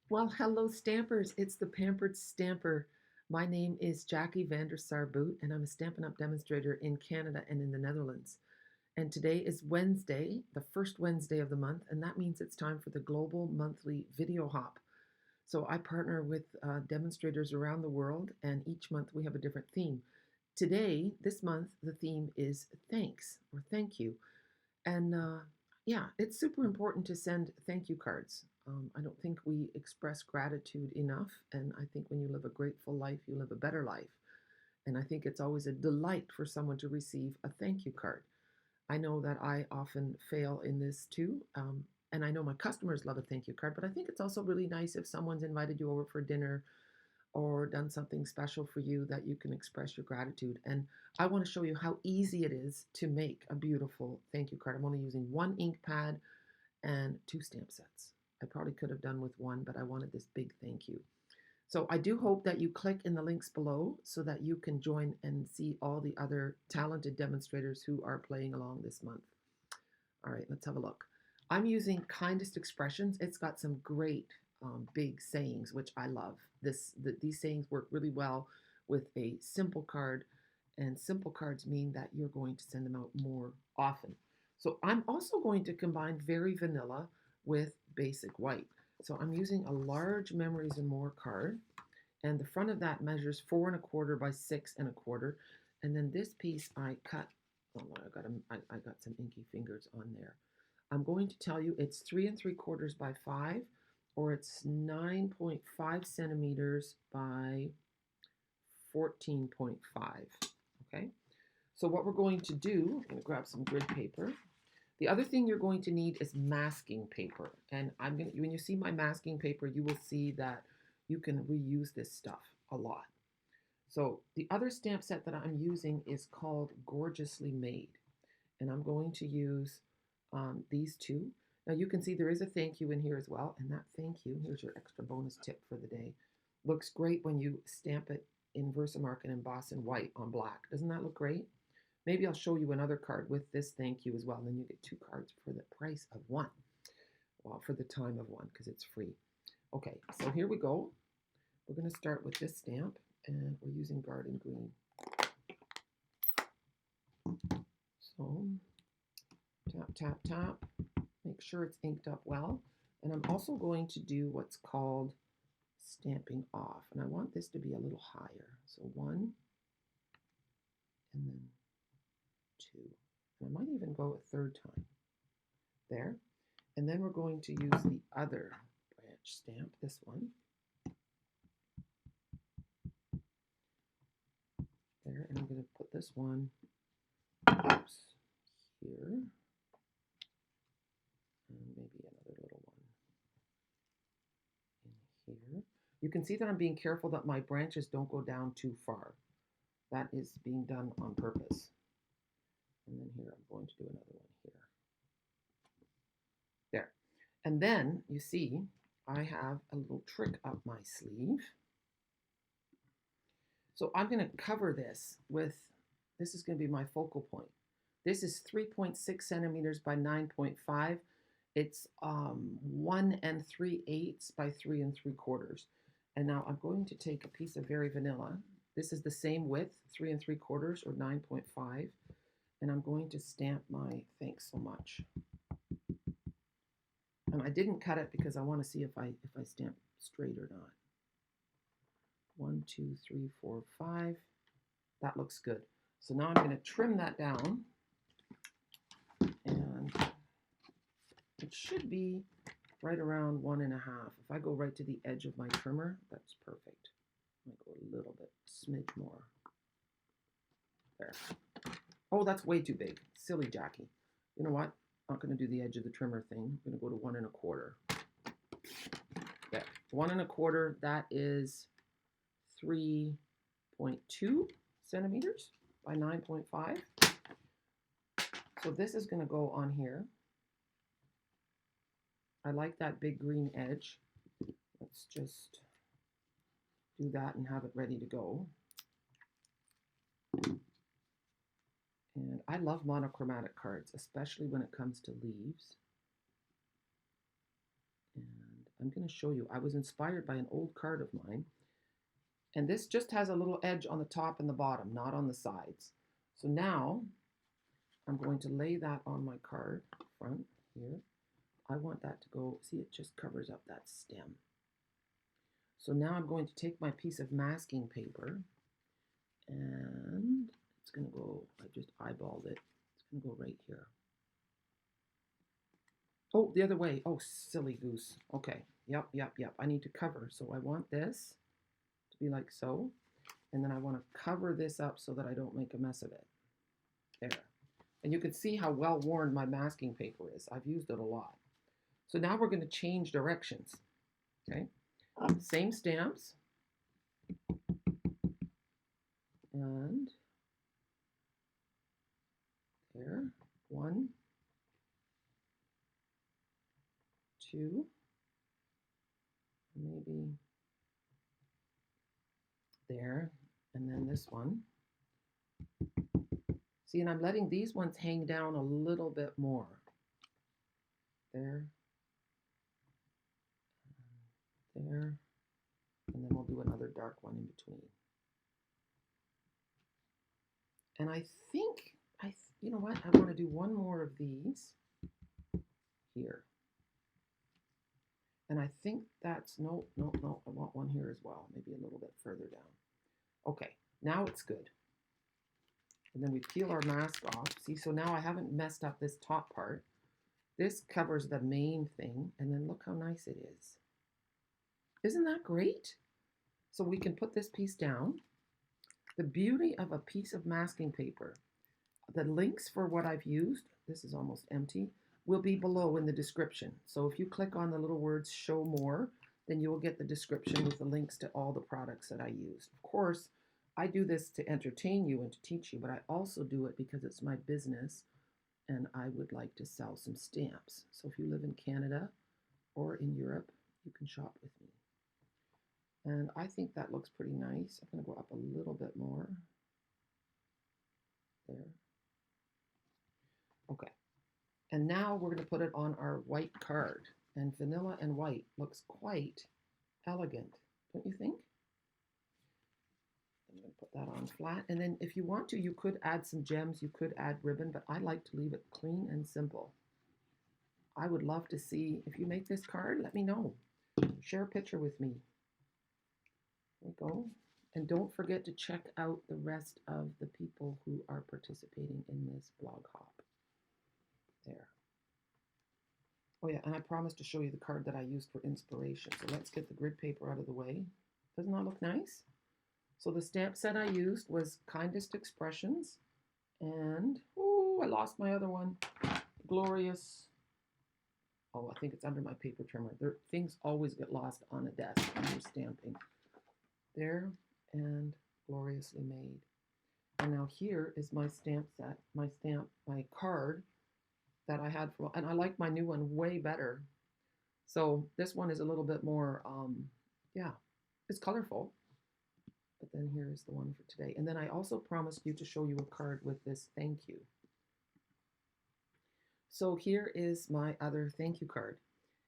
Well, hello, Stampers. It's the Pampered Stamper. My name is Jackie Vandersar Boot, and I'm a Stampin' Up! Demonstrator in Canada and in the Netherlands. And today is Wednesday, the first Wednesday of the month, and that means it's time for the Global Monthly Video Hop. So I partner with demonstrators around the world, and each month we have a different theme. Today, this month, the theme is thanks or thank you. And yeah, it's super important to send thank you cards. I don't think we express gratitude enough. And I think when you live a grateful life, you live a better life. And I think it's always a delight for someone to receive a thank you card. I know that I often fail in this too. And I know my customers love a thank you card, but I think it's also really nice if someone's invited you over for dinner or done something special for you that you can express your gratitude. And I want to show you how easy it is to make a beautiful thank you card. I'm only using one ink pad and two stamp sets. I probably could have done with one, but I wanted this big thank you. So I do hope that you click in the links below so that you can join and see all the other talented demonstrators who are playing along this month. All right, let's have a look. I'm using Kindest Expressions. It's got some great big sayings, which I love. These sayings work really well with a simple card, and simple cards mean that you're going to send them out more often. So I'm also going to combine Very Vanilla with Basic White. So I'm using a large Memories and More card, and the front of that measures 4 1/4 by 6 1/4, and then this piece I cut. Oh, I got some inky fingers on there. I'm going to tell you it's 3 3/4 by 5, or it's 9.5 centimeters by 14.5. Okay. So what we're going to do, I'm going to grab some grid paper. The other thing you're going to need is masking paper. And when you see my masking paper, you will see that you can reuse this stuff a lot. So the other stamp set that I'm using is called Gorgeously Made. And I'm going to use these two. Now you can see there is a thank you in here as well. And that thank you, here's your extra bonus tip for the day, looks great when you stamp it in Versamark and emboss in white on black. Doesn't that look great? Maybe I'll show you another card with this thank you as well. And then you get two cards for the price of one. Well, for the time of one, because it's free. Okay, so here we go. We're going to start with this stamp, and we're using Garden Green. So tap, tap, tap. Make sure it's inked up well. And I'm also going to do what's called stamping off. And I want this to be a little higher. So 1, and then 2. And I might even go a third time. There. And then we're going to use the other branch stamp, this one. There, and I'm going to put this one here. And maybe another little one in here. You can see that I'm being careful that my branches don't go down too far. That is being done on purpose. And then here, I'm going to do another one here. There. And then, you see, I have a little trick up my sleeve. So I'm going to cover this with, this is going to be my focal point. This is 3.6 centimeters by 9.5. It's 1 3/8 by 3 3/4. And now I'm going to take a piece of Very Vanilla. This is the same width, 3 3/4 or 9.5. And I'm going to stamp my thanks so much. And I didn't cut it because I want to see if I stamp straight or not. 1, 2, 3, 4, 5. That looks good. So now I'm going to trim that down. And it should be right around 1 1/2. If I go right to the edge of my trimmer, that's perfect. I'm going to go a little bit, smidge more. There. Oh, that's way too big. Silly Jackie. You know what? I'm not going to do the edge of the trimmer thing. I'm going to go to 1 1/4. There. 1 1/4, that is 3.2 centimeters by 9.5. So this is going to go on here. I like that big green edge. Let's just do that and have it ready to go. And I love monochromatic cards, especially when it comes to leaves. And I'm going to show you. I was inspired by an old card of mine. And this just has a little edge on the top and the bottom, not on the sides. So now I'm going to lay that on my card front here. I want that to go, see, it just covers up that stem. So now I'm going to take my piece of masking paper and it's going to go, I just eyeballed it. It's going to go right here. Oh, the other way. Oh, silly goose. Okay. Yep. I need to cover. So I want this to be like so. And then I want to cover this up so that I don't make a mess of it. There. And you can see how well worn my masking paper is. I've used it a lot. So now we're going to change directions. Okay. Same stamps. And there. 1, 2, maybe there, and then this one. See, and I'm letting these ones hang down a little bit more. There, there, and then we'll do another dark one in between. And I think, you know what, I want to do one more of these here. And I think that's, no, I want one here as well, maybe a little bit further down. Okay, now it's good. And then we peel our mask off. See, so now I haven't messed up this top part. This covers the main thing, and then look how nice it is. Isn't that great? So we can put this piece down. The beauty of a piece of masking paper, the links for what I've used, this is almost empty, will be below in the description. So if you click on the little words show more, then you will get the description with the links to all the products that I used. Of course, I do this to entertain you and to teach you, but I also do it because it's my business and I would like to sell some stamps. So if you live in Canada or in Europe, you can shop with me. And I think that looks pretty nice. I'm going to go up a little bit more. There. Okay. And now we're going to put it on our white card. And vanilla and white looks quite elegant, don't you think? I'm going to put that on flat. And then if you want to, you could add some gems. You could add ribbon, but I like to leave it clean and simple. I would love to see, if you make this card, let me know. Share a picture with me. There we go. And don't forget to check out the rest of the people who are participating in this blog hop. There. Oh yeah, and I promised to show you the card that I used for inspiration. So let's get the grid paper out of the way. Doesn't that look nice? So the stamp set I used was Kindest Expressions. And, oh, I lost my other one. Glorious. Oh, I think it's under my paper trimmer. Things always get lost on a desk when you're stamping. There, and Gloriously Made. And now here is my stamp set, my card that I had for, and I like my new one way better. So this one is a little bit more, yeah, it's colorful. But then here's the one for today. And then I also promised you to show you a card with this thank you. So here is my other thank you card.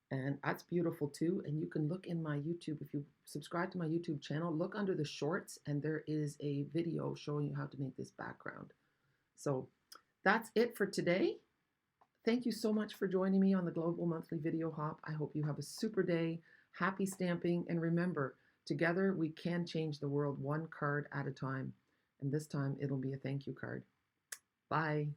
And that's beautiful too. And you can look in my YouTube, if you subscribe to my YouTube channel, look under the shorts and there is a video showing you how to make this background. So that's it for today. Thank you so much for joining me on the Global Monthly Video Hop. I hope you have a super day. Happy stamping. And remember, together we can change the world one card at a time. And this time it'll be a thank you card. Bye.